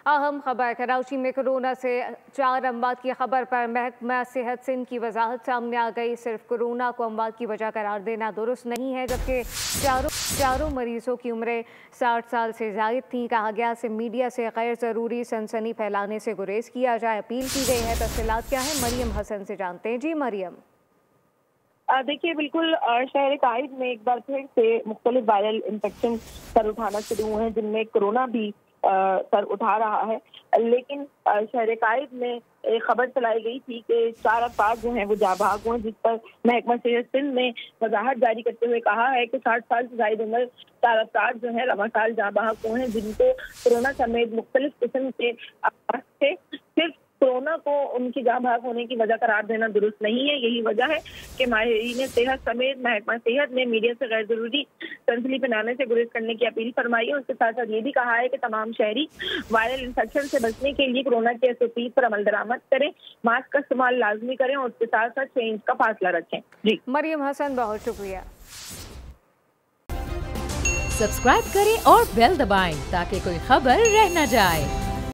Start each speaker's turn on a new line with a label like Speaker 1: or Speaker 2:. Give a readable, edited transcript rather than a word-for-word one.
Speaker 1: अहम खबर कराची में कोरोना से 4 अमवात की खबर पर महकमा सेहत सिंध की वजाहत सामने आ गई। सिर्फ कोरोना को अमवात की वजह करार देना दुरुस्त नहीं है, जबकि चारों मरीजों की उम्रें 60 साल से ज़ायद थी। कहा गया से मीडिया से गैर ज़रूरी सनसनी फैलाने से गुरेज किया जाए। अपील की गई है। तफसीलात क्या है, मरियम हसन से जानते हैं। जी मरियम।
Speaker 2: देखिए, बिल्कुल शहर कायद में एक बार फिर से मुख्तलिफ वायरल इन्फेक्शन सर उठाना शुरू हुए हैं, जिनमें कोरोना भी सर उठा रहा है। लेकिन शहर कायद में एक खबर चलाई गई थी कि 4 अफराद जो हैं वो जाबाग हुए, जिस पर महकमा सेहत सिंध ने वजाहत जारी करते हुए कहा है कि 60 साल से ज़ायद उम्र 4 अफराद जो है रवा साल जाबाग हुए हैं, जिनको कोरोना समेत मुख्तलिफ किस्म के थे। सिर्फ कोरोना को उनकी जाँ भाग होने की वजह करार देना दुरुस्त नहीं है। यही वजह है कि माहिरीन सेहत समेत महकमा सेहत ने मीडिया से गैर जरूरी सनसनी फैलाने से गुरेज करने की अपील फरमाई है। उसके साथ साथ ये भी कहा है कि तमाम शहरी वायरल इन्फेक्शन से बचने के लिए कोरोना के SOP पर अमल दरामद करें, मास्क का इस्तेमाल लाजमी करें और उसके साथ साथ 6 इंच का फासला रखें। जी
Speaker 1: मरियम हसन, बहुत शुक्रिया।
Speaker 3: सब्सक्राइब करें और बेल दबाएं ताकि कोई खबर रह न जाए।